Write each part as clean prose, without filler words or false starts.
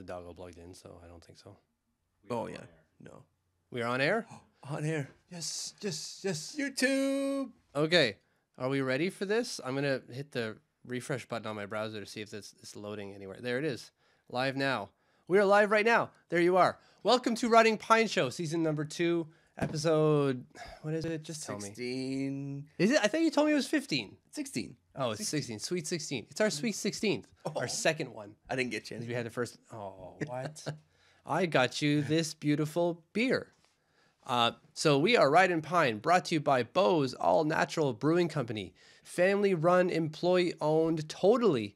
the doggo plugged in, so I don't think so. Oh yeah, no. We are on air? On air. Yes. YouTube. Okay. Are we ready for this? I'm going to hit the refresh button on my browser to see if it's loading anywhere. There it is. Live now. We are live right now. There you are. Welcome to Ridin PIne Show, season number 2, episode... What is it? Just tell 16. me. Is it? I thought you told me it was 15. 16. Oh, it's 16. Sweet 16. It's our sweet 16th. Our second one. I didn't get you. We had the first... Oh, what? I got you this beautiful beer. So we are Ridin PIne, brought to you by Bo's All Natural Brewing Company. Family-run, employee-owned, totally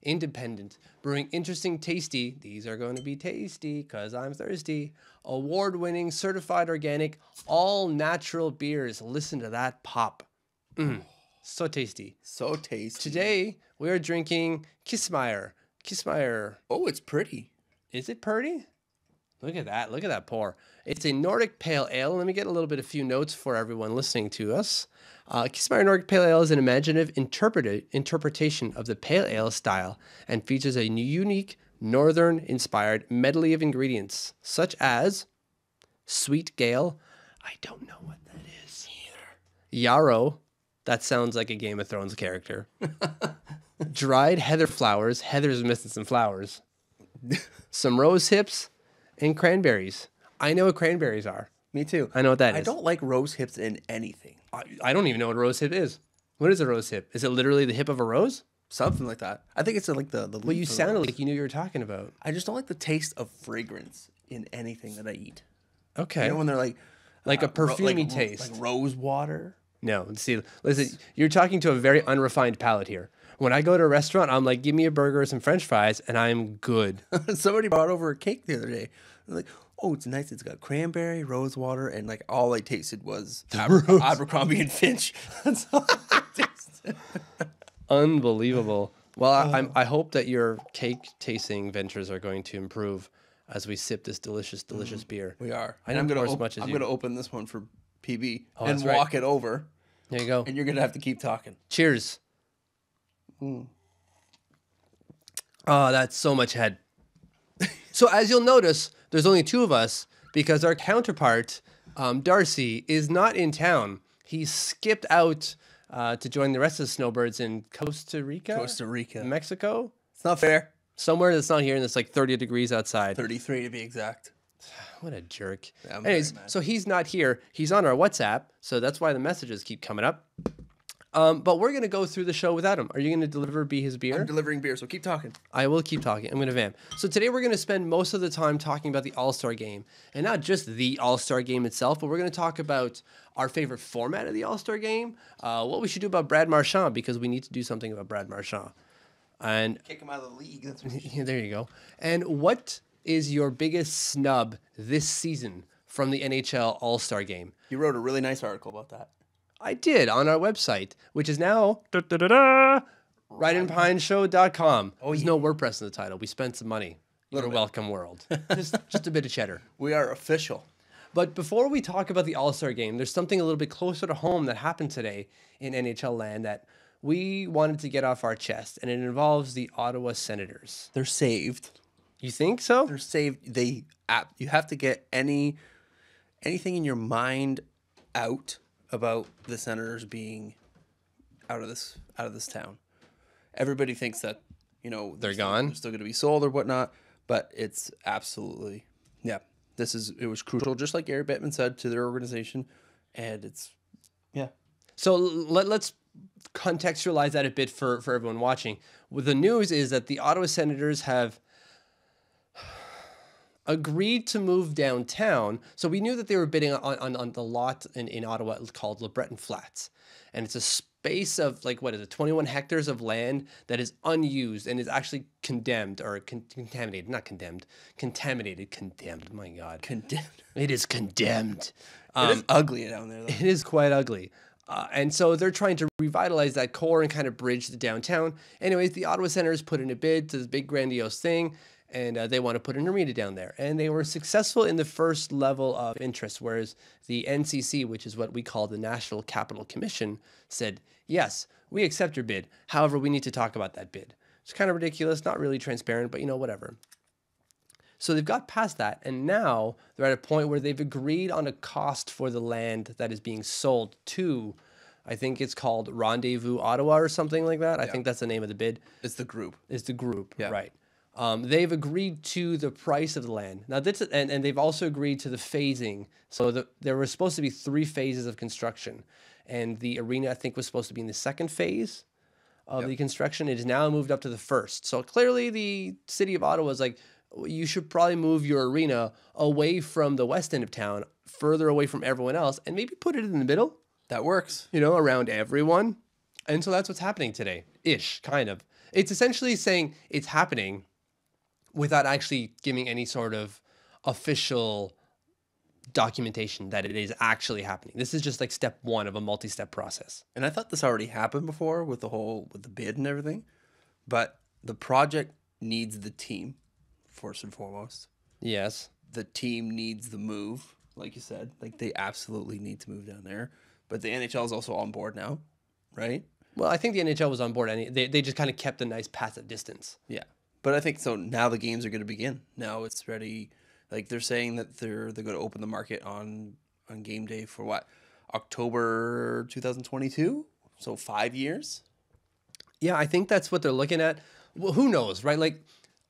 independent, brewing interesting, tasty, these are going to be tasty because I'm thirsty, award-winning, certified organic, all-natural beers. Listen to that pop. So tasty. So tasty. Today, we are drinking Kissmeyer. Oh, it's pretty. Is it pretty? Look at that. Look at that pour. It's a Nordic Pale Ale. Let me get a few notes for everyone listening to us. Kissmeyer Nordic Pale Ale is an imaginative interpretation of the Pale Ale style and features a unique Northern-inspired medley of ingredients, such as Sweet Gale. I don't know what that is. Yarrow. That sounds like a Game of Thrones character. Dried heather flowers. Heather's missing some flowers. Some rose hips. And cranberries. I know what cranberries are. Me too. I know what that is. I don't like rose hips in anything. I don't even know what a rose hip is. What is a rose hip? Is it literally the hip of a rose? Something like that. I think it's like the Well, you sounded like you knew what you were talking about. I just don't like the taste of fragrance in anything that I eat. Okay. You know when they're like a perfumey taste. like rose water. No, see, listen, you're talking to a very unrefined palate here. When I go to a restaurant, I'm like, give me a burger, some French fries, and I'm good. Somebody brought over a cake the other day. They're like, oh, it's nice. It's got cranberry, rose water, and like all I tasted was Abercrombie and Finch. That's all I tasted. Unbelievable. Well, I hope that your cake tasting ventures are going to improve as we sip this delicious beer. We are. I know, I'm of course, much as I'm you. going to open this one for PB and that's right. walk it over. There you go. And you're going to have to keep talking. Cheers. Oh, that's so much head. So as you'll notice, there's only 2 of us because our counterpart, Darcy, is not in town. He skipped out to join the rest of the snowbirds in Costa Rica, Mexico. It's not fair. Somewhere that's not here, and it's like 30 degrees outside. 33 to be exact. What a jerk. Yeah, anyways, so he's not here. He's on our WhatsApp, so that's why the messages keep coming up. But we're going to go through the show without him. Are you going to be his beer? I'm delivering beer, so keep talking. I will keep talking. I'm going to vamp. So today we're going to spend most of the time talking about the All-Star game. And not just the All-Star game itself, but we're going to talk about our favorite format of the All-Star game, what we should do about Brad Marchand, because we need to do something about Brad Marchand. And kick him out of the league. That's what there you go. And what is your biggest snub this season from the NHL All-Star game? You wrote a really nice article about that. I did on our website, which is now ridinpineshow.com. There's no WordPress in the title. We spent some money. You're welcome, world. just a bit of cheddar. We are official. But before we talk about the All-Star game, there's something a little bit closer to home that happened today in NHL land that we wanted to get off our chest, and it involves the Ottawa Senators. They're saved. You think so? They're saved. You have to get anything in your mind out about the Senators being out of this town. Everybody thinks that, they're gone. They're still going to be sold or whatnot, but it's absolutely, yeah. It was crucial, just like Gary Bettman said, to their organization, and it's, yeah. So let's contextualize that a bit for everyone watching. Well, the news is that the Ottawa Senators have agreed to move downtown. So we knew that they were bidding on the lot in Ottawa called LeBreton Flats. And it's a space of 21 hectares of land that is unused and is actually condemned or contaminated. Not condemned. Contaminated. Condemned. My God. Condemned. It is condemned. It is ugly down there, though. It is quite ugly. And so they're trying to revitalize that core and kind of bridge the downtown. Anyways, the Ottawa Senators put in a bid to this big grandiose thing. And they want to put an arena down there. And they were successful in the first level of interest, whereas the NCC, which is what we call the National Capital Commission, said, yes, we accept your bid. However, we need to talk about that bid. It's kind of ridiculous, not really transparent, but whatever. So they've got past that, and now they're at a point where they've agreed on a cost for the land that is being sold to, I think it's called Rendezvous Ottawa or something like that. I think that's the name of the bid. It's the group. It's the group, Yeah. right? They've agreed to the price of the land. Now, and they've also agreed to the phasing. So there were supposed to be 3 phases of construction, and the arena, I think, was supposed to be in the second phase of the construction. It is now moved up to the first. So clearly the city of Ottawa is like, you should probably move your arena away from the west end of town, further away from everyone else, and maybe put it in the middle, That works. around everyone. And so that's what's happening today, kind of. It's essentially saying it's happening without actually giving any sort of official documentation that it is actually happening. This is just like step 1 of a multi-step process. And I thought this already happened before with the bid and everything, but the project needs the team first and foremost. Yes. The team needs the move, like you said. Like they absolutely need to move down there. But the NHL is also on board now, right? Well, I think the NHL was on board. They just kind of kept a nice passive distance. Yeah. But I think so now the games are going to begin. Now it's ready. Like they're saying that they're going to open the market on game day for what? October 2022? So 5 years? Yeah, I think that's what they're looking at. Well, who knows, right? Like,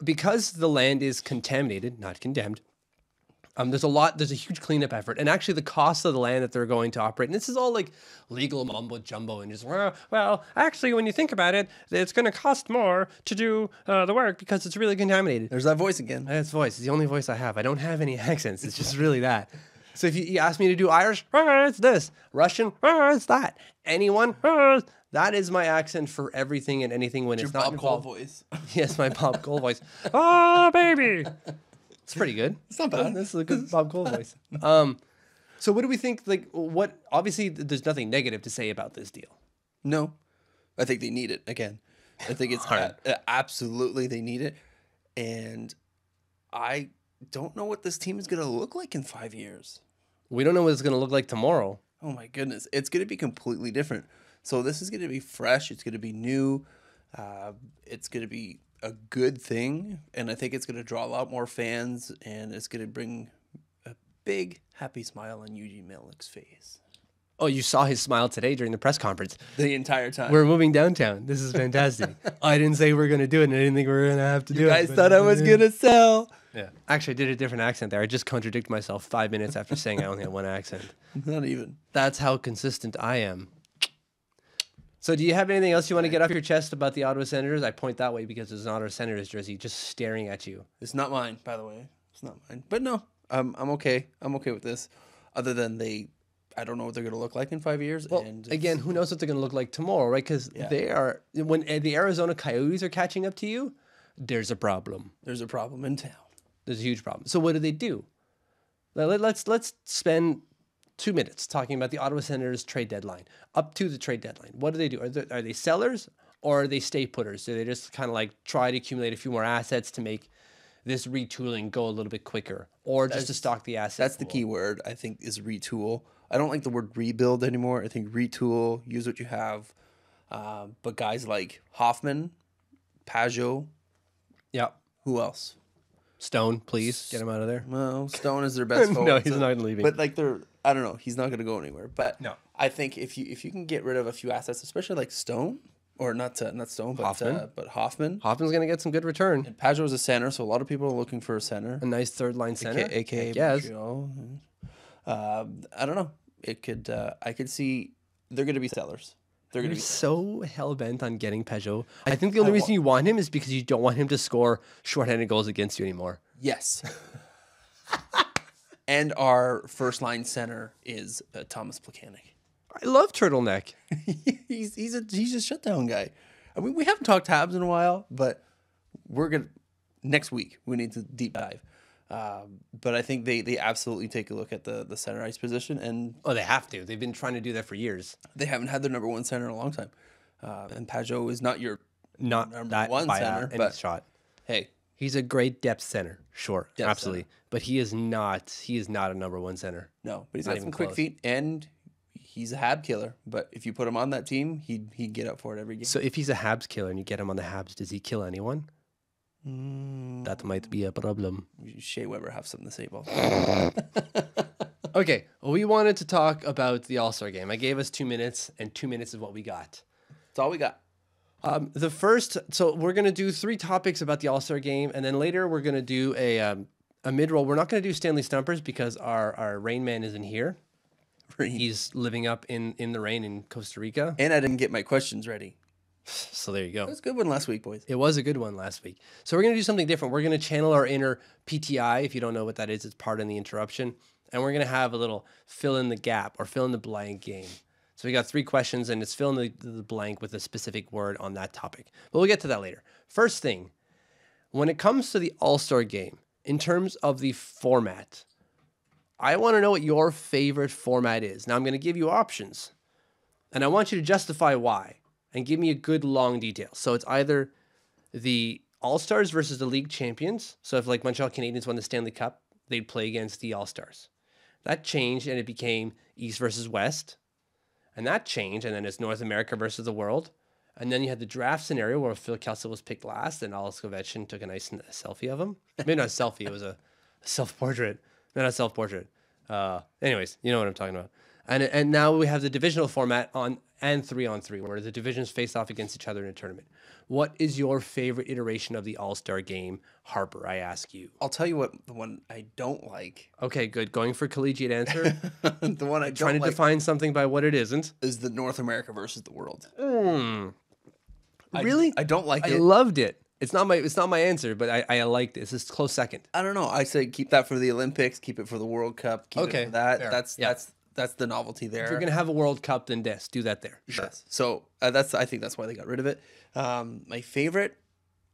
because the land is contaminated, not condemned, there's a huge cleanup effort. And actually the cost of the land that they're going to operate, and this is all like legal mumbo jumbo and just, well, actually, when you think about it, it's going to cost more to do the work because it's really contaminated. There's that voice again. That's voice. It's the only voice I have. I don't have any accents. It's just really that. So if you ask me to do Irish, it's this. Russian, it's that. Anyone, that is my accent for everything and anything when it's not Bob Cole involved. voice. Yes, my Bob Cole voice. Oh, baby. It's pretty good. It's not bad. This is a good Bob Cole voice. So what do we think? Like, obviously, there's nothing negative to say about this deal. No, I think they need it again. I think it's absolutely they need it, and I don't know what this team is going to look like in 5 years. We don't know what it's going to look like tomorrow. Oh my goodness, it's going to be completely different. So this is going to be fresh. It's going to be new. It's going to be a good thing, and I think it's going to draw a lot more fans, and it's going to bring a big happy smile on Eugene Melnick's face. Oh, you saw his smile today during the press conference. The entire time. We're moving downtown. This is fantastic. I didn't say we're going to do it, and I didn't think we were going to have to do it. You guys thought I was going to sell. Yeah. Actually, I did a different accent there. I just contradicted myself 5 minutes after saying I only had one accent. Not even. That's how consistent I am. So do you have anything else you want to get off your chest about the Ottawa Senators? I point that way because there's an Ottawa Senators jersey just staring at you. It's not mine, by the way. It's not mine. But no, I'm okay. I'm okay with this. Other than I don't know what they're going to look like in 5 years. Well, and again, who knows what they're going to look like tomorrow, right? Because they are, when the Arizona Coyotes are catching up to you, there's a problem. There's a problem in town. There's a huge problem. So what do? Let's spend 2 minutes talking about the Ottawa Senators trade deadline. Up to the trade deadline, what do? Are they sellers or are they stay putters? Do they just kind of like try to accumulate a few more assets to make this retooling go a little bit quicker, or just to stock the assets? That's the key word, I think, is retool. I don't like the word rebuild anymore. I think retool, use what you have. But guys like Hoffman, Pajot, Yeah. who else? Stone, please get him out of there. Well, Stone is their best forward. No, he's not leaving. But like I don't know, he's not going to go anywhere. But No. I think if you can get rid of a few assets, especially like Stone, or not Stone, but Hoffman. But Hoffman. Hoffman's going to get some good return. And Pajot is a center, so a lot of people are looking for a center. A nice third line center. AKA Yes. Montreal. I don't know. It could. I could see they're going to be sellers. They're going to You're be sellers. so hell bent on getting Peugeot. I think the only reason you want him is because you don't want him to score shorthanded goals against you anymore. Yes. And our first line center is Thomas Plekanec. I love Turtleneck. he's a shutdown guy. I mean, we haven't talked Habs in a while, but next week we need to deep dive. But I think they absolutely take a look at the center ice position, and Oh, they have to. They've been trying to do that for years. they haven't had their number one center in a long time. And Pajot is not your Not number that one by center, any but shot. hey, He's a great depth center, sure, Depth absolutely. But he is not a number one center. no, but he's Not got even some quick close. feet, and he's a Hab killer. But if you put him on that team, he'd get up for it every game. So if he's a Habs killer and you get him on the Habs, does he kill anyone? That might be a problem. Shea Weber have something to say about that. Okay, we wanted to talk about the All-Star game. I gave us 2 minutes, and 2 minutes is what we got. That's all we got. So we're going to do 3 topics about the All-Star game, and then later we're going to do a mid-roll. We're not going to do Stanley Stumpers because our Rain Man isn't here. He's living up in the rain in Costa Rica. And I didn't get my questions ready. So there you go. It was a good one last week, boys. It was a good one last week. So we're going to do something different. We're going to channel our inner PTI. If you don't know what that is, it's pardon the interruption. And we're going to have a little fill in the gap or fill in the blank game. So we got 3 questions, and it's fill in the blank with a specific word on that topic. But we'll get to that later. First thing, when it comes to the All-Star game, in terms of the format, I want to know what your favorite format is. Now, I'm going to give you options, and I want you to justify why and give me a good long detail. So it's either the All-Stars versus the league champions. So if like Montreal Canadiens won the Stanley Cup, they'd play against the All-Stars. That changed, and it became East versus West. And that changed, and then it's North America versus the world. And then you had the draft scenario where Phil Kessel was picked last, and Alex Ovechkin took a nice selfie of him. Maybe not a selfie, it was a self-portrait. Not a self-portrait. Anyways, you know what I'm talking about. And now we have the divisional format on and 3-on-3, where the divisions face off against each other in a tournament. What is your favorite iteration of the All-Star game, Harper? I ask you. I'll tell you what the one I don't like. Okay, good. Going for collegiate answer. The one I don't Trying to like define something by what it isn't. is the North America versus the world. Really? I don't like I it. loved it. It's not my answer, but I liked it. It's a close second. I don't know. I say keep that for the Olympics. Keep it for the World Cup. Keep Okay, it for that. fair. That's the novelty there. If you're gonna have a World Cup, then do that there. Sure. Yes. So I think that's why they got rid of it. My favorite,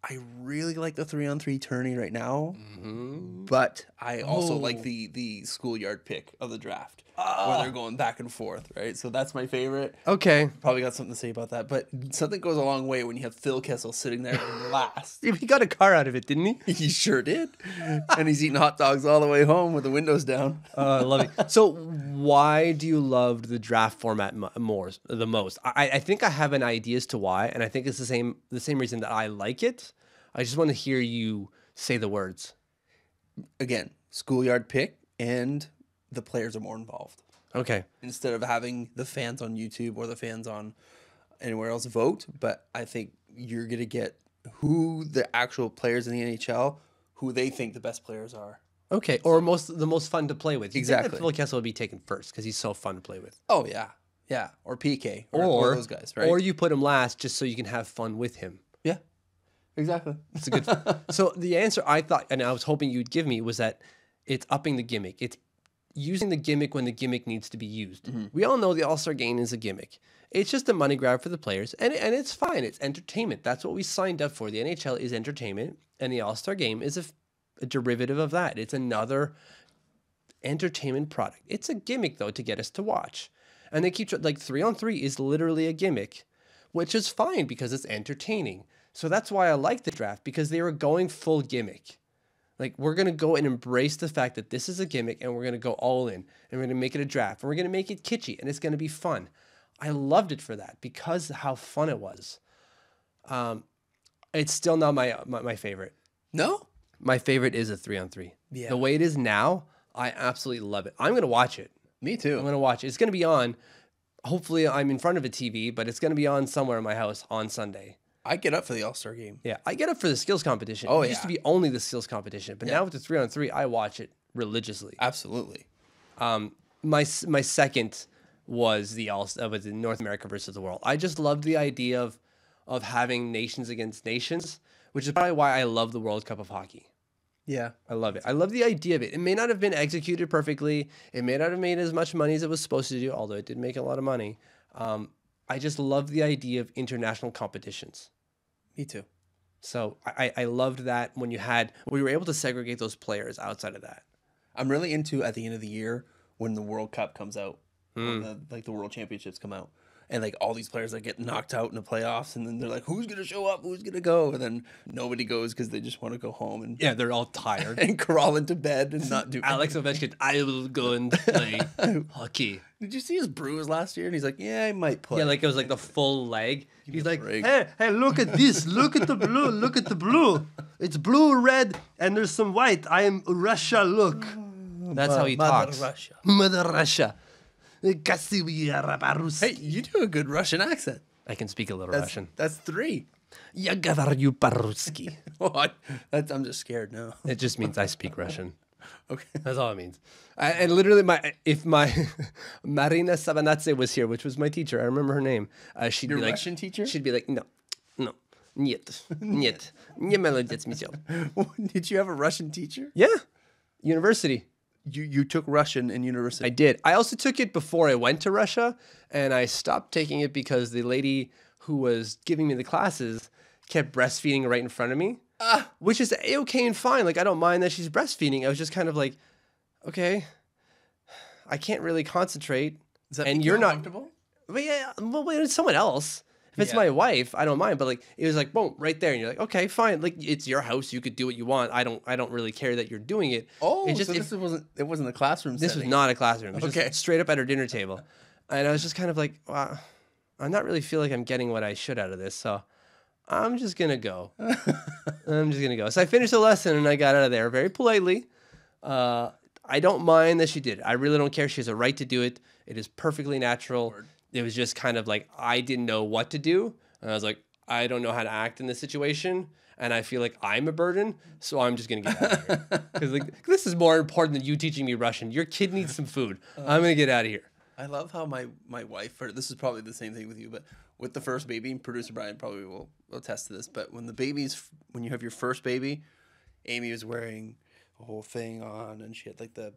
I really like the 3-on-3 tourney right now, but I also like the schoolyard pick of the draft where they're going back and forth, right? So that's my favorite. Okay. Probably got something to say about that, but something goes a long way when you have Phil Kessel sitting there in last. He got a car out of it, didn't he? He sure did, and he's eating hot dogs all the way home with the windows down. I love it. So why do you love the draft format the most? I think I have an idea as to why, and I think it's the same reason that I like it. I just want to hear you say the words. Again, schoolyard pick, and the players are more involved. Okay. Instead of having the fans on YouTube or the fans on anywhere else vote, but I think you're going to get who the actual players in the NHL, who they think the best players are. Okay, or the most fun to play with. You Exactly. think that Phil Kessel would be taken first because he's so fun to play with. Oh, yeah. Yeah. Or PK. Or those guys, right? Or you put him last just so you can have fun with him. Yeah. Exactly. It's a good. So the answer I thought, and I was hoping you'd give me, was that it's upping the gimmick. It's using the gimmick when the gimmick needs to be used. We all know the All-Star game is a gimmick. It's just a money grab for the players, and it's fine. It's entertainment. That's what we signed up for. The NHL is entertainment, and the All-Star game is a derivative of that. It's another entertainment product. It's a gimmick, though, to get us to watch. And they keep, like, 3-on-3 is literally a gimmick, which is fine because it's entertaining. So that's why I like the draft, because they were going full gimmick. Like, we're going to go and embrace the fact that this is a gimmick, and we're going to go all in, and we're going to make it a draft, and we're going to make it kitschy, and it's going to be fun. I loved it for that because how fun it was. It's still not my favorite. No? My favorite is a 3-on-3. Yeah. The way it is now, I absolutely love it. I'm going to watch it. Me too. I'm going to watch it. It's going to be on. Hopefully, I'm in front of a TV, but it's going to be on somewhere in my house on Sunday. I get up for the All-Star game. Yeah, I get up for the skills competition. Oh, It used to be only the skills competition, but now with the 3-on-3, I watch it religiously. Absolutely. My second was the North America versus the world. I just loved the idea of having nations against nations, which is probably why I love the World Cup of hockey. Yeah. I love it. I love the idea of it. It may not have been executed perfectly. It may not have made as much money as it was supposed to do, although it did make a lot of money. I just love the idea of international competitions. Me too. So I loved that when we were able to segregate those players outside of that. I'm really into at the end of the year when the World Cup comes out, or the World Championships come out. and like all these players that get knocked out in the playoffs, and then they're like, who's gonna show up? Who's gonna go? And then nobody goes because they just want to go home and Yeah, they're all tired. and crawl into bed and not do. Alex Ovechkin, I will go and play hockey. Did you see his bruise last year? And he's like, yeah, I might play. Yeah, like it was like the full leg. He's like, break. hey, look at this. Look at the blue. Look at the blue. It's blue, red, and there's some white. I am Russia, look. That's how he Mother talks. Russia. Mother Russia. Hey, Hey, you do a good Russian accent. I can speak a little That's, Russian. That's 3. Я говорю по-русски. What? I'm just scared now. It just means I speak Russian. Okay. That's all it means. And literally, if my Marina Sabanadze was here, which was my teacher, I remember her name. She'd Your be like, Russian teacher? She'd be like, no, нет, не молодец, Митя. Did you have a Russian teacher? Yeah, university. You took Russian in university. I did. I also took it before I went to Russia, and I stopped taking it because the lady who was giving me the classes kept breastfeeding right in front of me, which is okay and fine. Like, I don't mind that she's breastfeeding. I was just kind of like, okay, I can't really concentrate. Does that and make you're you not uncomfortable? Well, yeah, well, it's someone else. If it's Yeah. my wife, I don't mind. But like, it was like, boom, right there, and you're like, okay, fine. Like, it's your house. You could do what you want. I don't really care that you're doing it. Oh, it just so it wasn't a classroom this was setting. not a classroom. It was Okay. just straight up at her dinner table, and I was just kind of like, wow, I'm not really feel like I'm getting what I should out of this. So I'm just gonna go. I'm just gonna go. So I finished the lesson and I got out of there very politely. I don't mind that she did. I really don't care. She has a right to do it. It is perfectly natural. It was just kind of like I didn't know what to do. And I was like, I don't know how to act in this situation. And I feel like I'm a burden. So I'm just going to get out of here. Because like, this is more important than you teaching me Russian. Your kid needs some food. I'm going to get out of here. I love how my wife, or this is probably the same thing with you, but with the first baby, producer Brian probably will attest to this, but when you have your first baby, Amy was wearing a whole thing on and she had like the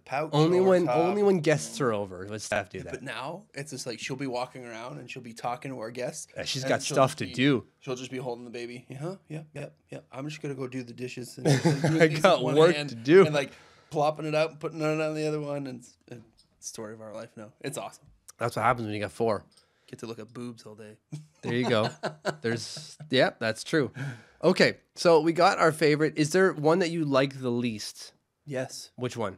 pouch. Only over when top. guests are over would staff do that. But now it's just like she'll be walking around and she'll be talking to our guests. Yeah, she's and got she'll stuff just to be- do. She'll just be holding the baby. Yeah. I'm just gonna go do the dishes. And I got work to do. And like plopping it out and putting it on the other one. And it's story of our life. No, it's awesome. That's what happens when you got 4. Get to look at boobs all day. There you go. Yeah, that's true. Okay, so we got our favorite. Is there one that you like the least? Yes. Which one?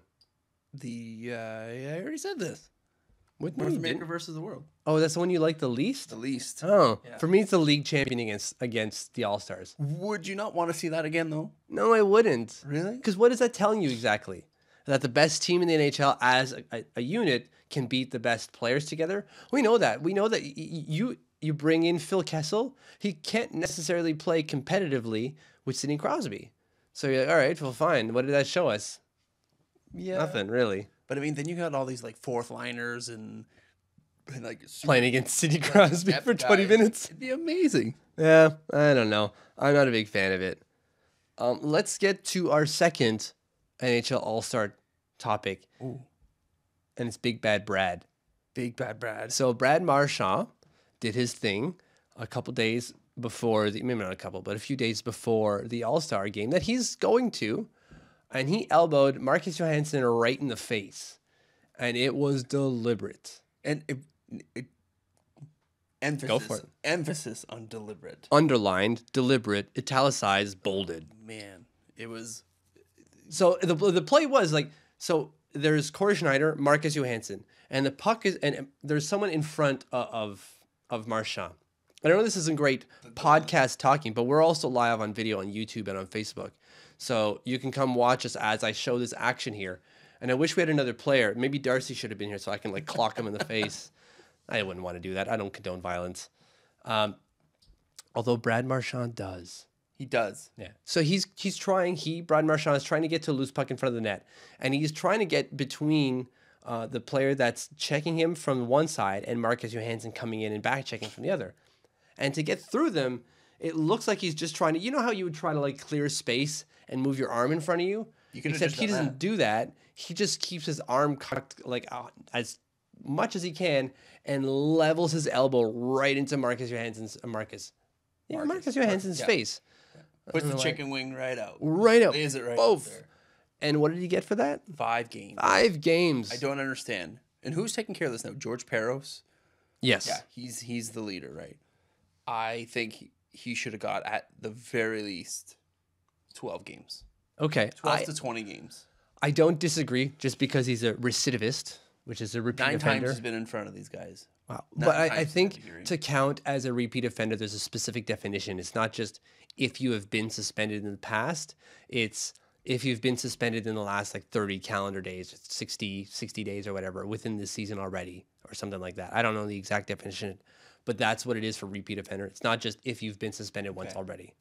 I already said this. What North you America didn't? versus the world. Oh, that's the one you like the least? The least. Oh, Yeah. for me, it's the league champion against the All-Stars. Would you not want to see that again, though? No, I wouldn't. Really? Because what is that telling you exactly? That the best team in the NHL as a unit can beat the best players together? We know that. We know that you bring in Phil Kessel. He can't necessarily play competitively with Sidney Crosby. So you're like, all right, well, fine. What did that show us? Yeah. Nothing, really. But I mean, then you got all these like fourth liners and like Playing against Sidney Crosby depth for 20 guys. minutes. It'd be amazing. Yeah, I don't know. I'm not a big fan of it. Let's get to our second NHL All-Star topic. Ooh. And it's Big Bad Brad. Big Bad Brad. So Brad Marchand did his thing a couple days before maybe not a couple, but a few days before the All-Star game that he's going to. And he elbowed Marcus Johansson right in the face. And it was deliberate. And emphasis, Go for it. Emphasis on deliberate. Underlined, deliberate, italicized, bolded. Man, it was. So the play was like, so there's Corey Schneider, Marcus Johansson, and the puck is, and there's someone in front of Marchand. I know this isn't great podcast talking, but we're also live on video on YouTube and on Facebook. So you can come watch us as I show this action here. And I wish we had another player. Maybe Darcy should have been here so I can like clock him in the face. I wouldn't want to do that. I don't condone violence. Although Brad Marchand does. He does. Yeah. So Brad Marchand is trying to get to a loose puck in front of the net. And he's trying to get between the player that's checking him from one side and Marcus Johansson coming in and back checking from the other. And to get through them, it looks like he's just trying to, you know how you would try to like clear space and move your arm in front of you? Except he doesn't do that. He just keeps his arm cocked like as much as he can and levels his elbow right into Marcus Johansson's Marcus Johansson's face. Puts the chicken wing right out. Right out. Lays it right out Both. there. And what did he get for that? 5 games. 5 games. I don't understand. And who's taking care of this now? George Peros? Yes. Yeah, he's the leader, right? I think he should have got at the very least 12 games. Okay. 12 to 20 games. I don't disagree just because he's a recidivist, which is a repeat 9 offender. times he's been in front of these guys. Wow. 9 But I times he's think had a hearing. to count as a repeat offender, there's a specific definition. It's not just if you have been suspended in the past. It's if you've been suspended in the last like 30 calendar days, 60 days or whatever within this season already or something like that. I don't know the exact definition, but that's what it is for repeat offender. It's not just if you've been suspended once already.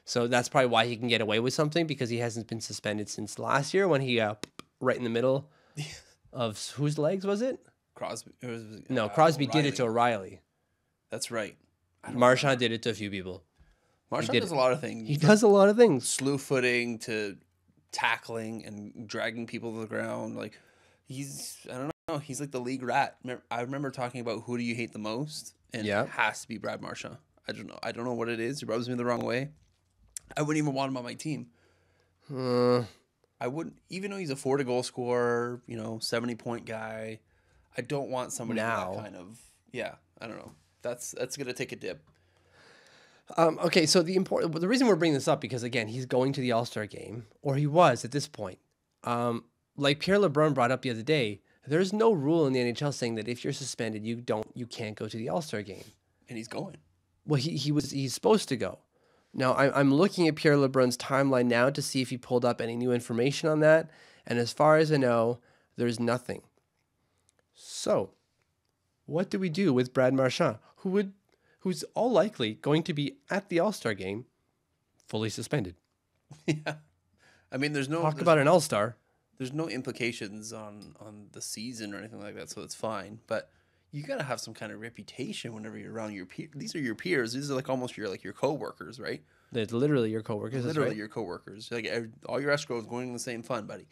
So that's probably why he can get away with something, because he hasn't been suspended since last year when he right in the middle of whose legs was it? Crosby. It was, No, Crosby did O'Reilly. it to O'Reilly. That's right. Marchand did it to a few people. Marchand did does it. a lot of things. He does a lot of things. Slew footing to tackling and dragging people to the ground. Like I don't know. He's like the league rat. I remember talking about who do you hate the most, and Yeah. it has to be Brad Marchand. I don't know. I don't know what it is. He rubs me the wrong way. I wouldn't even want him on my team. I wouldn't, even though he's a 40-goal scorer, 70-point guy. I don't want somebody Now. that kind of. Yeah, I don't know. That's gonna take a dip. Okay, so the reason we're bringing this up because again he's going to the All-Star game, or he was at this point. Like Pierre LeBrun brought up the other day, there's no rule in the NHL saying that if you're suspended, you can't go to the All-Star game. And he's going. Well, he's supposed to go. Now I'm looking at Pierre LeBrun's timeline now to see if he pulled up any new information on that, and as far as I know, there's nothing. So, what do we do with Brad Marchand, who's all likely going to be at the All-Star game, fully suspended? Yeah. I mean, there's About an All-Star. there's no implications on the season or anything like that, so it's fine. But you gotta have some kind of reputation whenever you're around your peers. These are your peers. These are like almost your coworkers, right? They're literally your coworkers. That's Literally right. your coworkers. Like all your escrow is going in the same fund, buddy.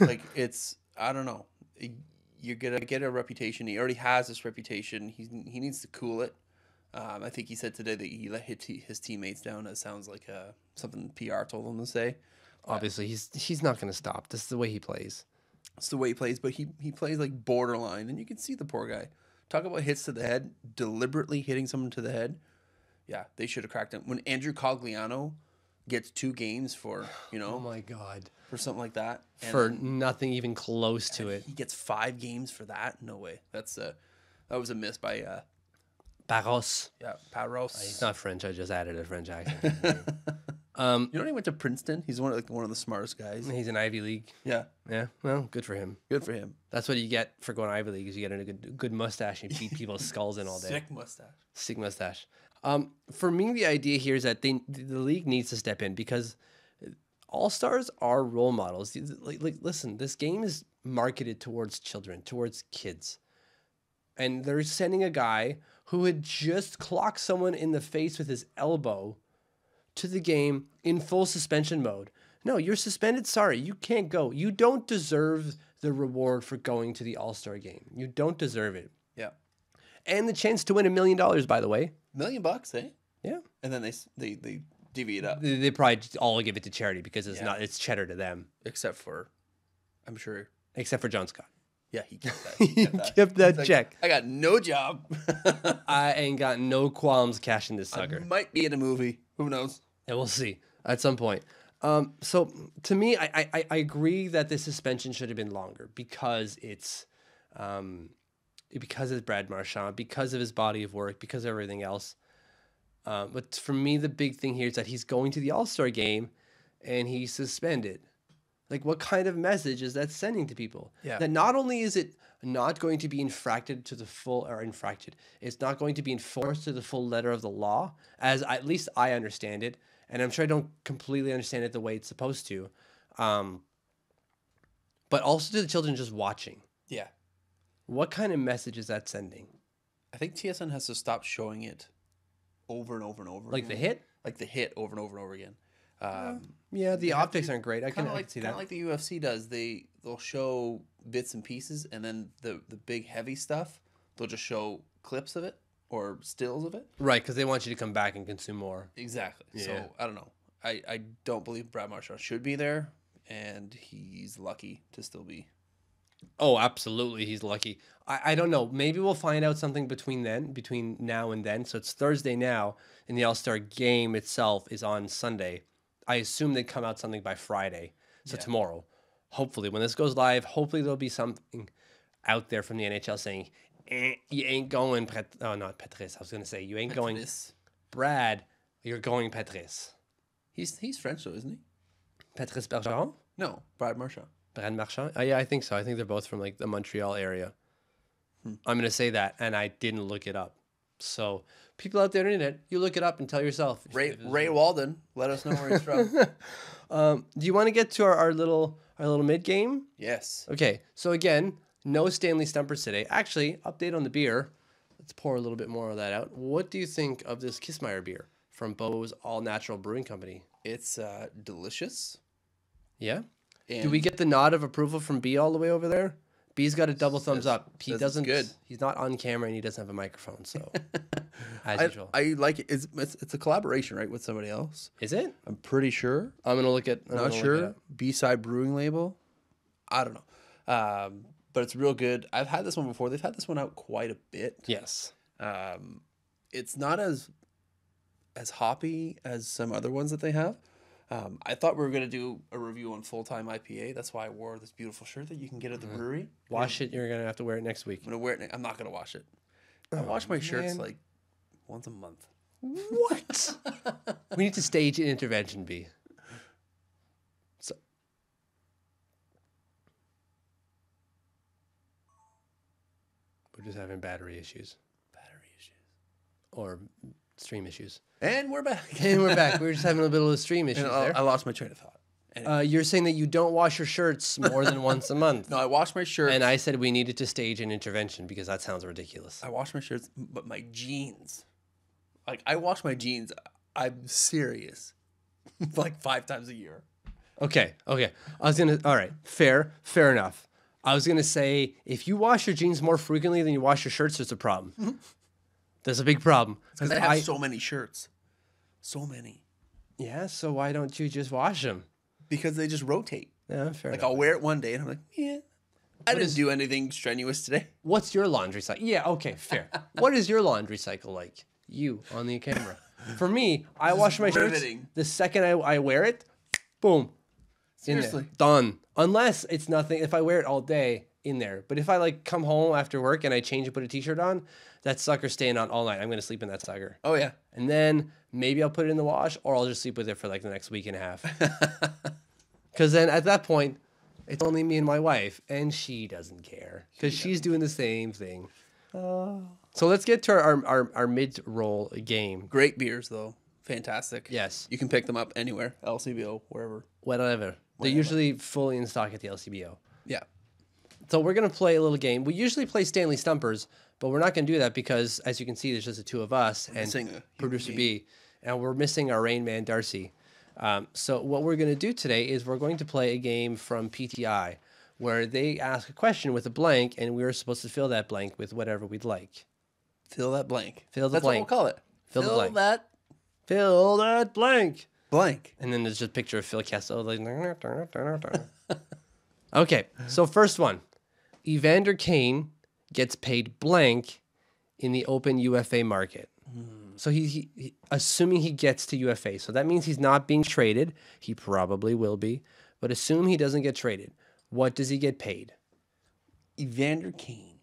Like it's I don't know. You're gonna get a reputation. He already has this reputation. He needs to cool it. I think he said today that he let his teammates down. That sounds like something PR told him to say. Obviously, he's not going to stop. This is the way he plays. It's the way he plays, but he plays like borderline, and you can see the poor guy. Talk about hits to the head, deliberately hitting someone to the head. Yeah, they should have cracked him. When Andrew Cogliano gets 2 games for, Oh my God. for something like that. And For nothing even close to it. he gets 5 games for that? No way. That was a miss by Barros. Paros. He's not French. I just added a French accent. You know he went to Princeton? He's one of the smartest guys. He's an Ivy League. Yeah, Yeah, well, good for him. good for him. That's what you get for going Ivy League, is you get a good mustache and beat people's skulls in all day. Sick mustache. Sick mustache. For me, the idea here is that the league needs to step in, because All-Stars are role models. Like, listen, this game is marketed towards children, towards kids. And they're sending a guy who had just clocked someone in the face with his elbow to the game in full suspension mode. No, you're suspended. Sorry, you can't go. You don't deserve the reward for going to the All-Star game. You don't deserve it. Yeah, And the chance to win $1 million, by the way. $1 million, eh? Yeah. And then they divvy it up, They probably all give it to charity because it's cheddar to them, except for, I'm sure. except for John Scott. Yeah, he kept that. He kept that He's like, check. I got no job. I ain't got no qualms cashing this sucker. Might be in a movie. Who knows? And we'll see at some point. So to me, I agree that this suspension should have been longer because it's Brad Marchand, because of his body of work, because of everything else. But for me, the big thing here is that he's going to the All-Star game and he's suspended. Like, what kind of message is that sending to people? Yeah. That not only is it not going to be it's not going to be enforced to the full letter of the law, as at least I understand it, and I'm sure I don't completely understand it the way it's supposed to, but also to the children just watching. Yeah. What kind of message is that sending? I think TSN has to stop showing it over and over and over Like again. the hit? Like the hit over and over and over again. Yeah, the optics aren't great. I can see Kind that. of like the UFC does. They'll show bits and pieces, and then the big heavy stuff, they'll just show clips of it or stills of it. Right, because they want you to come back and consume more. Exactly. Yeah. So I don't know. I don't believe Brad Marchand should be there, and he's lucky to still be Oh, absolutely. He's lucky. I don't know. Maybe we'll find out something between now and then. So it's Thursday now, and the All-Star game itself is on Sunday. I assume they come out something by Friday. So Yeah. tomorrow, hopefully, when this goes live, hopefully there'll be something out there from the NHL saying, you ain't going, oh, not Patrice. I was going to say, you ain't going, Patrice. Brad, you're going Patrice. He's French though, isn't he? Patrice Bergeron? No, Brad Marchand. Brad Marchand? Oh, yeah, I think so. I think they're both from like the Montreal area. I'm going to say that, and I didn't look it up. So people out there on the internet, you look it up and tell yourself. Ray Walden, let us know where he's from. Do you want to get to our little mid game? Yes. Okay. So again, no Stanley Stumpers today. Actually, update on the beer. Let's pour a little bit more of that out. What do you think of this Kissmeyer beer from Bo's All Natural Brewing Company? It's delicious. Yeah. And Do we get the nod of approval from B all the way over there? B's got a double thumbs up. He says it's doesn't. good. He's not on camera and he doesn't have a microphone. So, as usual, I like it. It's a collaboration, right, with somebody else. is it? I'm pretty sure. I'm gonna look at. I'm Not gonna look it sure. up. B-side brewing label. I don't know. But it's real good. I've had this one before. They've had this one out quite a bit. Yes. It's not as hoppy as some other ones that they have. I thought we were going to do a review on Full-Time IPA. That's why I wore this beautiful shirt that you can get at the brewery. Wash it. You're gonna have to wear it next week. I'm going to wear it. I'm not going to wash it. I wash my shirts man. like once a month. What? We need to stage an intervention, B. So, we're just having battery issues Battery issues. or stream issues. And we're back. And we're back. We were just having a bit of stream issues And there. I lost my train of thought. Anyway. You're saying that you don't wash your shirts more than once a month. No, I wash my shirts. And I said we needed to stage an intervention because that sounds ridiculous. I wash my shirts, but my jeans. Like, I wash my jeans. I'm serious. Like 5 times a year. Okay. All right. Fair enough. I was gonna say if you wash your jeans more frequently than you wash your shirts, there's a problem. There's a big problem. Because I have so many shirts. So many. Yeah. So why don't you just wash them? Because they just rotate. Yeah. Fair Like, enough. I'll wear it one day and I'm like, yeah, I didn't do anything strenuous today. What's your laundry cycle? Yeah. Okay. Fair. What is your laundry cycle like? You on the camera. For me, I wash my shirts. riveting. The second I wear it, boom. In there. Seriously. Done. Unless it's nothing. If I wear it all day, in there. But if I like come home after work and I change and put a t-shirt on, that sucker's staying on all night. I'm going to sleep in that sucker. Oh, yeah. And then maybe I'll put it in the wash or I'll just sleep with it for like the next week and a half. Because then at that point, it's only me and my wife and she doesn't care because she's doing the same thing. So let's get to our mid-roll game. Great beers, though. Fantastic. Yes. You can pick them up anywhere. LCBO, wherever. Whatever. They're usually fully in stock at the LCBO. Yeah. So we're going to play a little game. We usually play Stanley Stumpers, but we're not going to do that because, as you can see, there's just the two of us missing a and human producer being. B, and we're missing our Rain Man, Darcy. So what we're going to do today is we're going to play a game from PTI where they ask a question with a blank, and we're supposed to fill that blank with whatever we'd like. Fill that blank. Fill the That's blank. what we'll call it. Fill the blank. that Fill that blank. blank. And then there's just a picture of Phil Kessel. Like, okay, so first one. Evander Kane gets paid blank in the open UFA market. So he assuming he gets to UFA. So that means he's not being traded. He probably will be. But assume he doesn't get traded. What does he get paid? Evander Kane.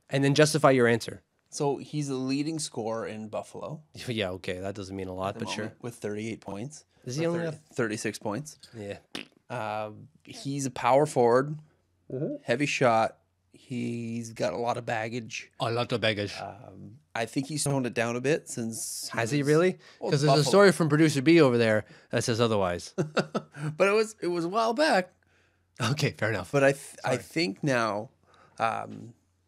And then justify your answer. So he's the leading scorer in Buffalo. Yeah, okay. That doesn't mean a lot, but sure. With 38 points. Does he Or only have... 36 points. Yeah. He's a power forward. Heavy shot. He's got a lot of baggage. A lot of baggage. I think he's toned it down a bit since. Has he really? Well, Because there's a Buffalo. story from producer B over there that says otherwise. But it was a while back. Okay, fair enough. But I think now,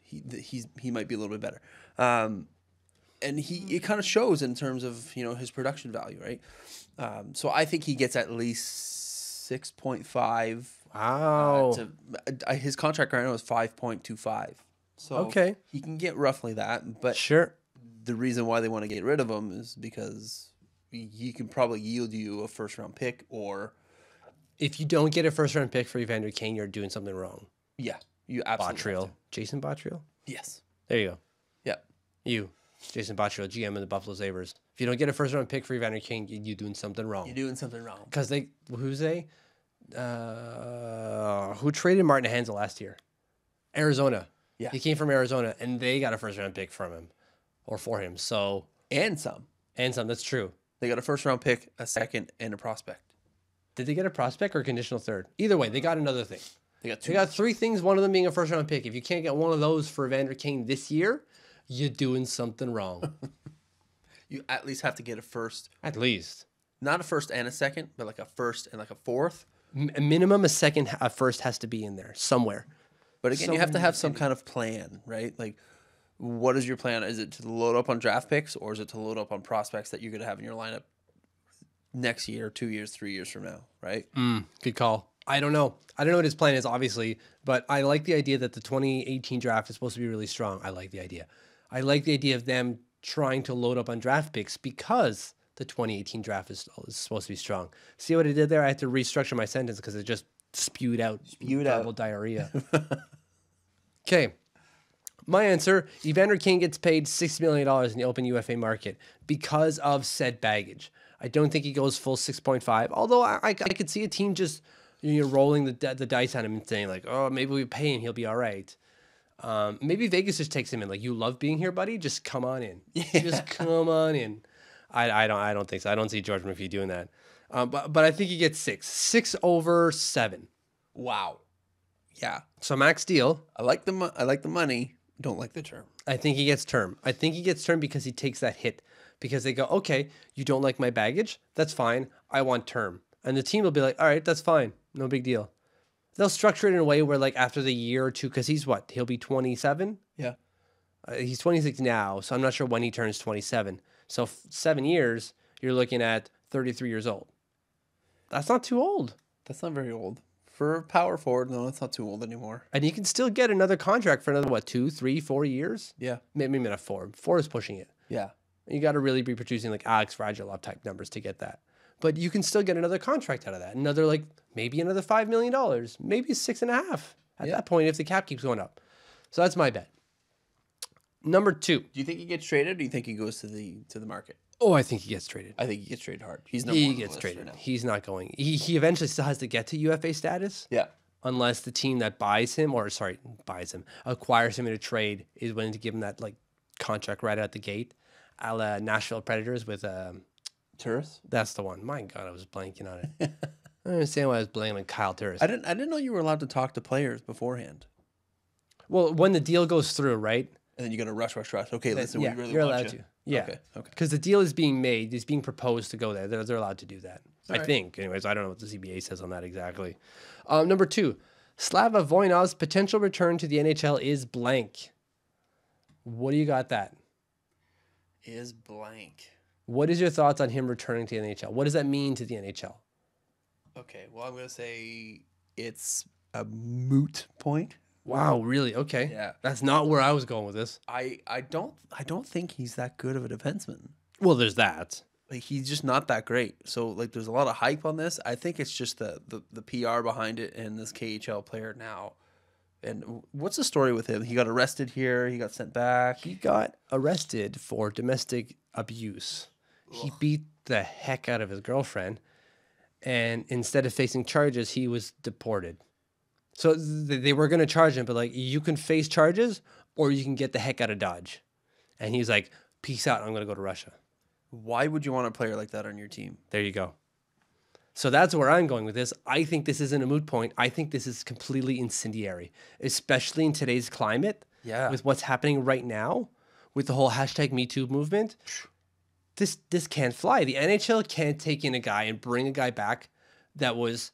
he might be a little bit better. And it kind of shows in terms of his production value, right? So I think he gets at least 6.5. Wow. His contract right now is 5.25. So Okay. he can get roughly that. But Sure. the reason why they want to get rid of him is because he can probably yield you a first round pick or If you don't get a first round pick for Evander Kane, you're doing something wrong. yeah. You absolutely have Bottrill. to. Jason Bottrill? Yes. There you go. Yeah. You, Jason Bottrill, GM of the Buffalo Sabres. If you don't get a first round pick for Evander King, you're doing something wrong. You're doing something wrong. Because who's they? Who traded Martin Hanzal last year? Arizona. Yeah. He came from Arizona, and they got a first round pick from him or for him. So And some. that's true. They got a first round pick, a second, and a prospect. Did they get a prospect or a conditional third? Either way, they got another thing. They got two. They got three things, one of them being a first round pick. If you can't get one of those for Evander King this year, you're doing something wrong. You at least have to get a first. At least. Not a first and a second, but like a first and like a fourth. A minimum, a first has to be in there somewhere. But again, you have to have some kind of plan, right? Like, what is your plan? Is it to load up on draft picks, or is it to load up on prospects that you're going to have in your lineup next year, 2 years, 3 years from now, right? Good call. I don't know. I don't know what his plan is, obviously, but I like the idea that the 2018 draft is supposed to be really strong. I like the idea. I like the idea of them trying to load up on draft picks because the 2018 draft is supposed to be strong. See what I did there? I had to restructure my sentence because it just spewed out verbal diarrhea. Okay. My answer, Evander King gets paid $6 million in the open UFA market because of said baggage. I don't think he goes full 6.5, although I could see a team just rolling the dice on him and saying like, oh, maybe we pay him, he'll be all right. Maybe Vegas just takes him in like, you love being here, buddy? Just come on in. Yeah. Just come on in. I don't think so. I don't see George McPhee doing that. But I think he gets 6 over 7. Wow. Yeah. So max deal. I like the money. Don't like the term. I think he gets term. I think he gets term because he takes that hit. Because they go, okay, you don't like my baggage? That's fine. I want term. And the team will be like, all right, that's fine. No big deal. They'll structure it in a way where like after the year or two, because he's what? He'll be 27? Yeah. He's 26 now, so I'm not sure when he turns 27. So 7 years, you're looking at 33 years old. That's not too old. That's not very old. For a power forward, no, that's not too old anymore. And you can still get another contract for another, 2, 3, 4 years? Yeah. Maybe not 4. 4 is pushing it. Yeah. You got to really be producing like Alex Radulov type numbers to get that. But you can still get another contract out of that. Maybe another $5 million. Maybe 6.5 at that point if the cap keeps going up. So that's my bet. Number 2. Do you think he gets traded, or do you think he goes to the market? Oh, I think he gets traded. I think he gets traded hard. He gets traded. Right, he's not going. He eventually still has to get to UFA status. Yeah. Unless the team that acquires him in a trade is willing to give him that like contract right out the gate, a la Nashville Predators with Turris. That's the one. My God, I was blanking on it. I don't understand why I was blaming Kyle Turris. I didn't know you were allowed to talk to players beforehand. Well, when the deal goes through, right? And then you got to rush. Okay, listen, yeah, we really you're want allowed you. to. Yeah. Okay. Because the deal is being made, it's being proposed to go there. They're allowed to do that. All I right. think. Anyways, I don't know what the CBA says on that exactly. Number 2, Slava Voinov's potential return to the NHL is blank. What do you got that? Is blank. What is your thoughts on him returning to the NHL? What does that mean to the NHL? Okay, well, I'm going to say it's a moot point. Wow, really? Okay. Yeah. That's not where I was going with this. I don't think he's that good of a defenseman. Well, there's that. Like, he's just not that great. So, like, there's a lot of hype on this. I think it's just the PR behind it and this KHL player now. And what's the story with him? He got arrested here. He got sent back. He got arrested for domestic abuse. Ugh. He beat the heck out of his girlfriend. And instead of facing charges, he was deported. So they were going to charge him, but like, you can face charges or you can get the heck out of Dodge. And he's like, peace out. I'm going to go to Russia. Why would you want a player like that on your team? There you go. So that's where I'm going with this. I think this isn't a moot point. I think this is completely incendiary, especially in today's climate. Yeah. With what's happening right now, with the whole #MeToo movement. This can't fly. The NHL can't take in a guy and bring a guy back that was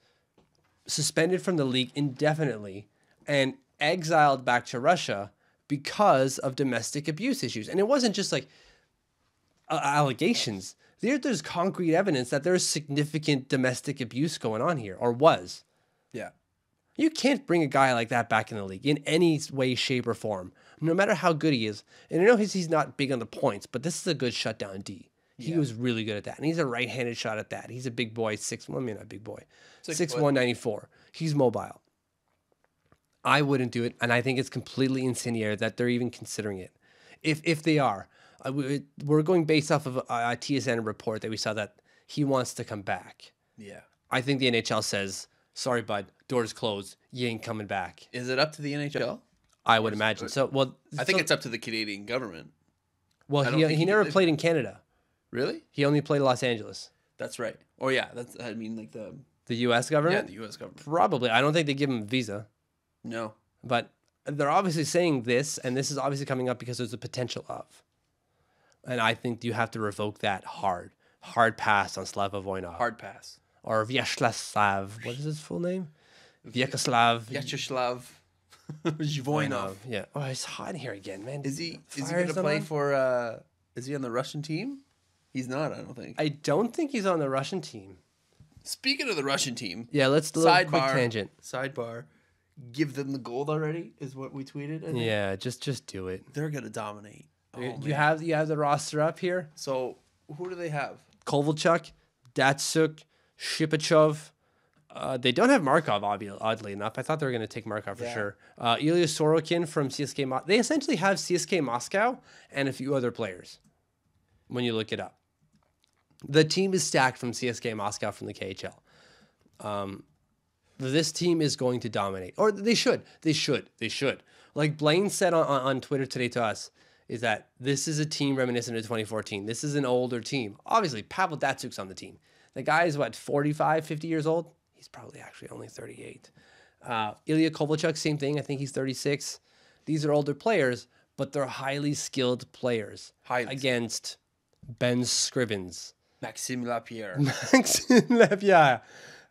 suspended from the league indefinitely and exiled back to Russia because of domestic abuse issues. And it wasn't just like allegations. There's concrete evidence that there's significant domestic abuse going on here, or was. Yeah. You can't bring a guy like that back in the league in any way, shape, or form, no matter how good he is. And I know he's not big on the points, but this is a good shutdown D. He was really good at that. And he's a right-handed shot at that. He's a big boy, 6'1", maybe not big boy, 6'1", 94. He's mobile. I wouldn't do it, and I think it's completely incendiary that they're even considering it. If they are, we're going based off of a TSN report that we saw that he wants to come back. Yeah. I think the NHL says, "Sorry, bud, doors closed. You ain't coming back." Is it up to the NHL? I would imagine so. Well, I think it's up to the Canadian government. Well, don't think he he never lives played in Canada. Really? He only played Los Angeles. That's right. Oh yeah, that's I mean like the U.S. government? the U.S. government. Probably. I don't think they give him a visa. No. But they're obviously saying this, and this is obviously coming up because there's a potential of. And I think you have to revoke that hard. Hard pass on Slava Voinov. Hard pass. Or Vyacheslav. What is his full name? Vyacheslav Vyacheslav Voinov. Yeah. Oh, it's hot in here again, man. Is he Fires going to them play on? for is he on the Russian team? He's not, I don't think. I don't think he's on the Russian team. Speaking of the Russian team, Yeah, let's do a quick sidebar, tangent. sidebar, give them the gold already is what we tweeted. I think. Yeah, just do it. They're going to dominate. Oh, you man. have the roster up here. So, who do they have? Kovalchuk, Datsuk, Shipachov. They don't have Markov, oddly enough. I thought they were going to take Markov for sure. Ilya Sorokin from CSK Moscow. They essentially have CSK Moscow and a few other players when you look it up. The team is stacked from CSK Moscow from the KHL. This team is going to dominate. Or they should. They should. Like Blaine said on Twitter today to us, is that this is a team reminiscent of 2014. This is an older team. Obviously, Pavel Datsuk's on the team. The guy is, 45, 50 years old? He's probably actually only 38. Ilya Kovalchuk, same thing. I think he's 36. These are older players, but they're highly skilled players against Ben Scrivens. Maxime Lapierre. Maxime Lapierre.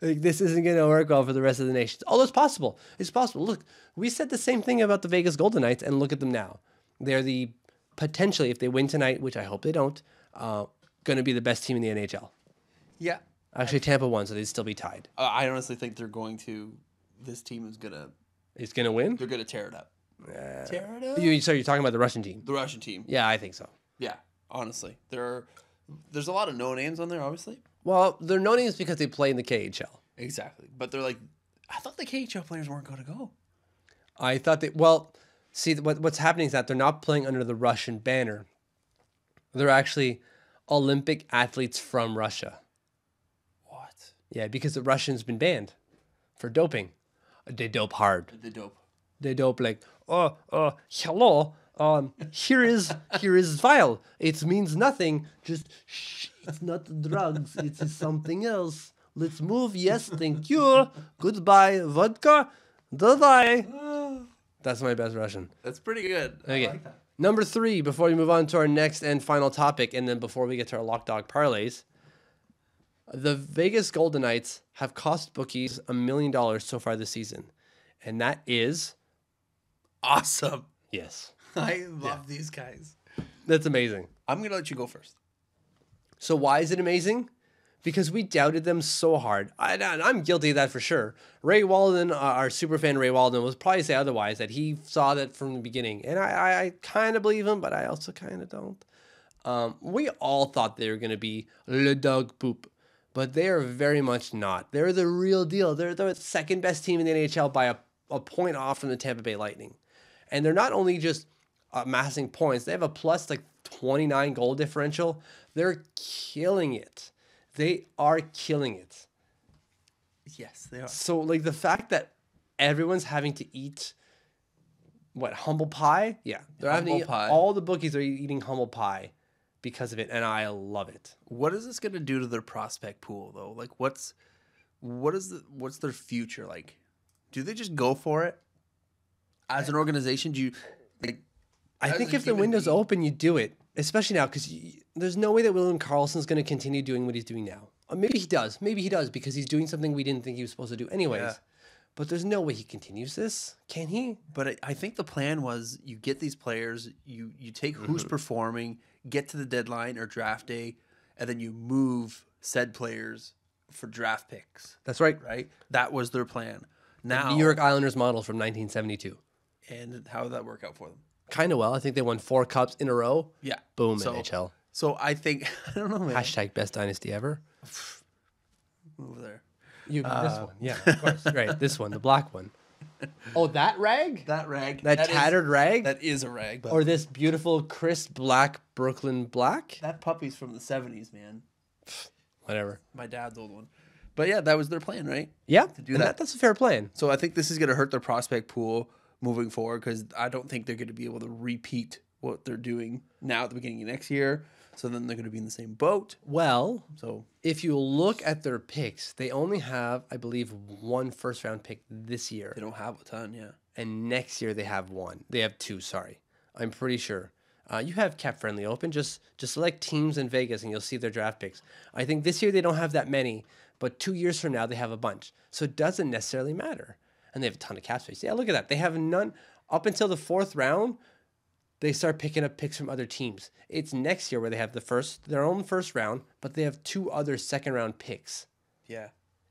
Like, this isn't going to work well for the rest of the nation. Although it's possible. It's possible. Look, we said the same thing about the Vegas Golden Knights, and look at them now. They're potentially, if they win tonight, which I hope they don't, going to be the best team in the NHL. Yeah. Actually, Tampa won, so they'd still be tied. I honestly think they're going to. This team is going to. It's going to win? They're going to tear it up. Tear it up? So you're talking about the Russian team? The Russian team. Yeah, I think so. Yeah, honestly. There's a lot of no names on there, obviously. Well, they're no names because they play in the KHL. Exactly. But they're like, I thought the KHL players weren't going to go. I thought see, what's happening is that they're not playing under the Russian banner. They're actually Olympic athletes from Russia. What? Yeah, because the Russians been banned for doping. They dope hard. They dope like, hello, here is vial. It means nothing. Just shh, it's not drugs. It is something else. Let's move. Yes, thank you. Goodbye, vodka. Bye-bye. That's my best Russian. That's pretty good. Okay. I like that. Number 3, before we move on to our next and final topic, and then before we get to our Lock Dog parlays, the Vegas Golden Knights have cost bookies $1 million so far this season. And that is... Awesome. Yes. I love these guys. That's amazing. I'm going to let you go first. So why is it amazing? Because we doubted them so hard. I'm guilty of that for sure. Ray Walden, our super fan Ray Walden, will probably say otherwise, that he saw that from the beginning. And I kind of believe him, but I also kind of don't. We all thought they were going to be le dog poop, but they are very much not. They're the real deal. They're the second best team in the NHL by a point off from the Tampa Bay Lightning. And they're not only just amassing points, they have a plus 29 goal differential. They're killing it. They are killing it. Yes, they are. So, the fact that everyone's having to eat, humble pie? Yeah. They're having to eat, pie. all the bookies are eating humble pie because of it, and I love it. What is this going to do to their prospect pool, though? What's their future like? Do they just go for it as an organization? Do you I think if the window's open, you do it, especially now, because there's no way that William Karlsson's going to continue doing what he's doing now. Maybe he does, because he's doing something we didn't think he was supposed to do anyways. Yeah. But there's no way he continues this. Can he? But I think the plan was you get these players, you take who's performing, get to the deadline or draft day, and then you move said players for draft picks. That's right. Right? That was their plan. Now, the New York Islanders model from 1972. And how did that work out for them? Kind of well. I think they won 4 cups in a row. Yeah. Boom, NHL. So I think, I don't know, man. # best dynasty ever. Over there. This one. Yeah, of course. Right. This one, the black one. Oh, that rag? That rag. That tattered rag? That is a rag. But Or this beautiful crisp black Brooklyn black? that puppy's from the 70s, man. Whatever. My dad's old one. But yeah, that was their plan, right? Yeah, do and that. that's a fair plan. So I think this is going to hurt their prospect pool moving forward because I don't think they're going to be able to repeat what they're doing now at the beginning of next year. So then they're going to be in the same boat. Well, So if you look at their picks, they only have, I believe, one first-round pick this year. they don't have a ton, yeah. And next year they have one. They have two, sorry. I'm pretty sure. You have cap-friendly open. Just select teams in Vegas and you'll see their draft picks. I think this year they don't have that many, but 2 years from now they have a bunch. So it doesn't necessarily matter. And they have a ton of cap space. Yeah, look at that. They have none. Up until the fourth round, they start picking up picks from other teams. It's next year where they have their own first round, but they have 2 other second-round picks. Yeah.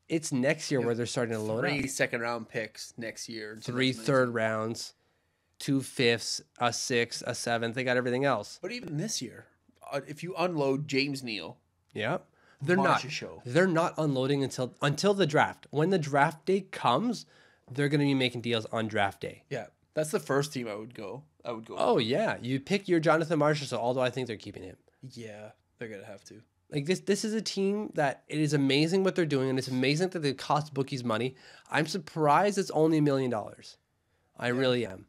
It's next year where they're starting to load up. 3 second-round picks next year. 3 third rounds, 2 fifths, a 6th, a 7th. They got everything else. But even this year, if you unload James Neal, Yeah. They're Marchand show. They're not unloading until the draft. When the draft day comes, they're going to be making deals on draft day. Yeah, that's the first team I would go. Oh yeah, you pick your Jonathan Marchand. So although I think they're keeping him, Yeah, they're gonna have to. like this is a team that it is amazing what they're doing, and it's amazing that they cost bookies money. I'm surprised it's only $1 million. I really am.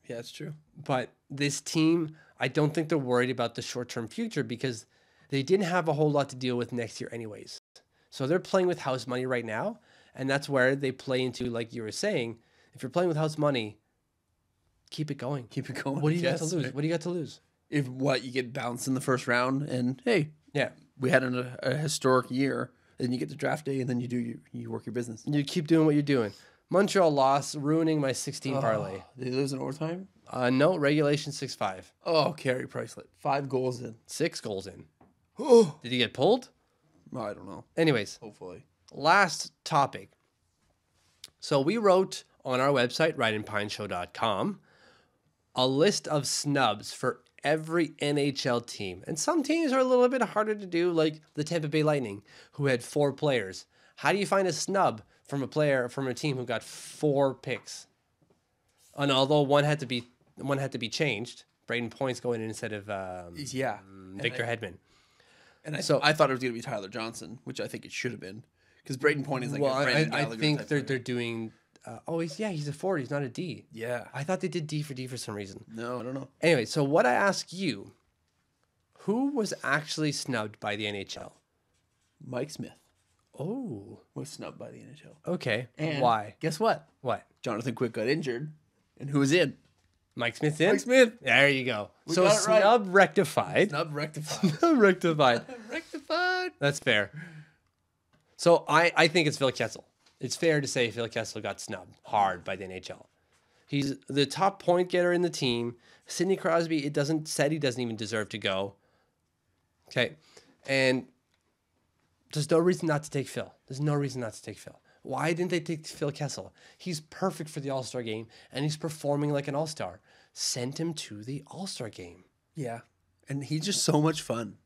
Yeah, it's true. But this team, I don't think they're worried about the short-term future because they didn't have a whole lot to deal with next year anyways. So they're playing with house money right now, and that's where they play into, like you were saying, if you're playing with house money, keep it going. Keep it going. What do you got Yes, to lose? right. What do you got to lose? If you get bounced in the first round, and hey, Yeah. we had a historic year, then you get to draft day, and then you work your business. You keep doing what you're doing. Montreal lost, ruining my 16 parlay. Did they lose in overtime? No, regulation 6-5. Oh, Carey Pricelet, 5 goals in. 6 goals in. Oh, Did he get pulled? I don't know. Anyways, Hopefully. last topic. So we wrote on our website, ridinpineshow.com, a list of snubs for every NHL team. And some teams are a little bit harder to do, like the Tampa Bay Lightning, who had 4 players. How do you find a snub from a team who got 4 picks? And although one had to be changed, Braden Point's going in instead of Yeah. Victor Hedman. And I thought it was going to be Tyler Johnson, which I think it should have been, because Braden Point is like Well, a Brandon I Gallagher think type they're player. doing. He's a forward. He's not a D. Yeah. I thought they did D for some reason. No, I don't know. Anyway, so what I ask you, who was actually snubbed by the NHL? Mike Smith Oh, was snubbed by the NHL. okay. And Why? Guess what? What? Jonathan Quick got injured, and who was in? Mike Smith's in? Mike Smith. There you go. So got it right. snub rectified. Snub rectified. rectified. Rectified. That's fair. So I think it's Phil Kessel. It's fair to say Phil Kessel got snubbed hard by the NHL. He's the top point getter in the team. Sidney Crosby, he doesn't even deserve to go. Okay. And there's no reason not to take Phil. There's no reason not to take Phil. Why didn't they take Phil Kessel? He's perfect for the All-Star game, and he's performing like an All-Star. Send him to the All-Star game. Yeah, and he's just so much fun.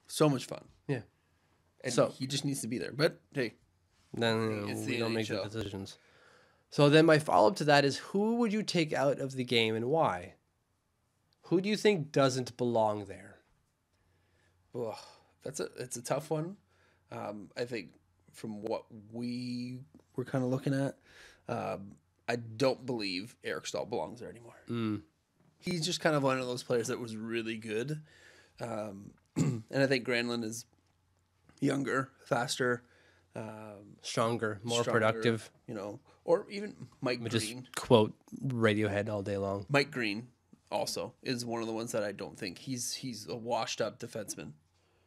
So much fun. Yeah. And So- he just needs to be there. But hey, No, It's we the don't make the NHL. decisions. So then my follow-up to that is, who would you take out of the game and why? Who do you think doesn't belong there? ugh, it's a tough one. I think from what we were kind of looking at, I don't believe Eric Stahl belongs there anymore. He's just kind of one of those players that was really good. And I think Granlund is younger, faster, Stronger, more stronger, productive. you know, or even Mike Just Green. quote Radiohead all day long. Mike Green also is one of the ones that I don't think he's a washed up defenseman.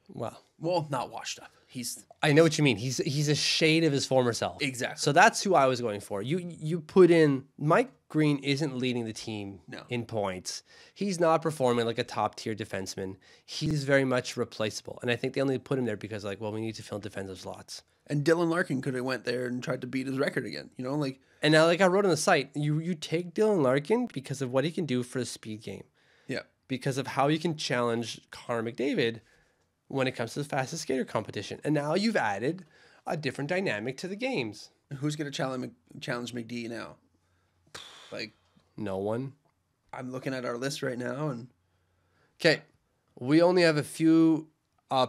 Well, not washed up. He's I know what you mean. He's a shade of his former self. Exactly. So that's who I was going for. You put in Mike Green isn't leading the team in points. He's not performing like a top tier defenseman. He's very much replaceable. And I think they only put him there because we need to fill defensive slots. and Dylan Larkin could have went there and tried to beat his record again. You know, like And now, like I wrote on the site, you take Dylan Larkin because of what he can do for the speed game, yeah, because of how he can challenge Connor McDavid when it comes to the fastest skater competition. And now you've added a different dynamic to the games. Who's gonna challenge McD now? Like, No one. I'm looking at our list right now, and Okay. We only have a few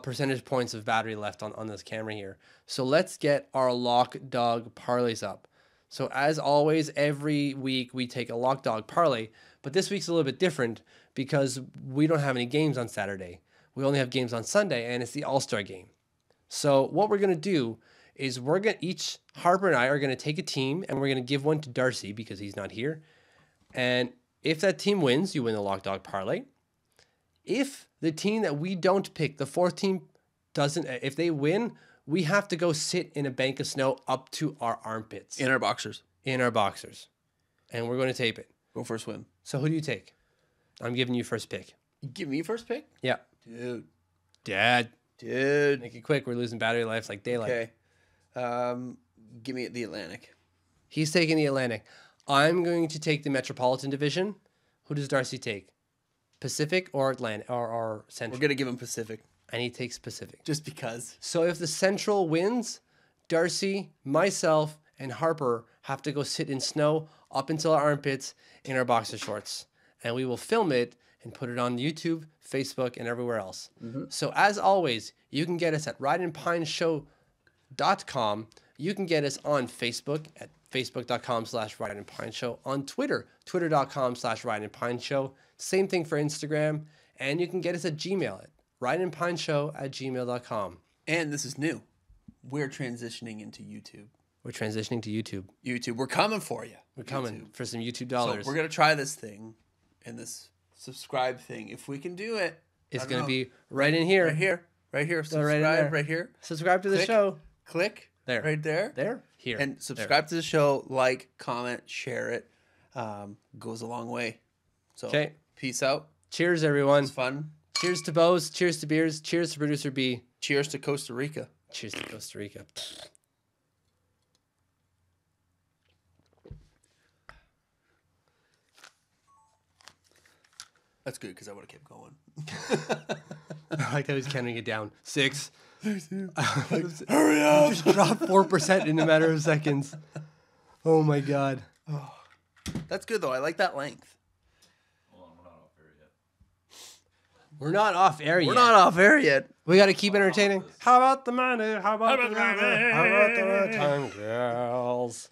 percentage points of battery left on this camera here. So let's get our lock dog parlays up. So as always, every week we take a lock dog parlay, but this week's a little bit different because we don't have any games on Saturday. We only have games on Sunday, and it's the All-Star game. So what we're going to do is Harper and I are going to take a team, and we're going to give one to Darcy because he's not here. And if that team wins, you win the lock dog parlay. If the team that we don't pick, the fourth team doesn't, if they win, we have to go sit in a bank of snow up to our armpits. in our boxers, In our boxers. And we're going to tape it. go for a swim. So who do you take? I'm giving you first pick. You give me first pick, Yeah. dude. Dad. Dude. Make it quick. We're losing battery life like daylight. Okay. Give me the Atlantic. He's taking the Atlantic. I'm going to take the Metropolitan Division. Who does Darcy take? Pacific or Atlantic or Central? We're gonna give him Pacific, And he takes Pacific. just because. So if the Central wins, Darcy, myself, and Harper have to go sit in snow up until our armpits in our boxer shorts. And we will film it and put it on YouTube, Facebook, and everywhere else. So as always, you can get us at ridinpineshow.com. You can get us on Facebook at facebook.com/ridinpineshow. On Twitter, twitter.com/ridinpineshow. Same thing for Instagram. And you can get us at Gmail at ridinpineshow@gmail.com. And this is new. We're transitioning into YouTube. We're transitioning to YouTube. We're coming for you. We're coming for some YouTube So dollars. we're gonna try this thing, and this subscribe thing. If we can do it, It's I going to don't know. be right in here. right here. Subscribe right in there. right here. Subscribe to the Click. show. Click There. right there. There. Here. And subscribe to the show. Like, comment, share it. Goes a long way. So Okay. peace out. Cheers, everyone. It's fun. Cheers to Bose. Cheers to beers. Cheers to Producer B. Cheers to Costa Rica. Cheers to Costa Rica. That's good because I would have kept going. I like how he's counting it down. 6. Hurry up! Just dropped 4% in a matter of seconds. Oh my God. That's good though. I like that length. We're not off air yet. We're not off air yet. We got to keep entertaining. How about the money? How about the money? How about the time, girls?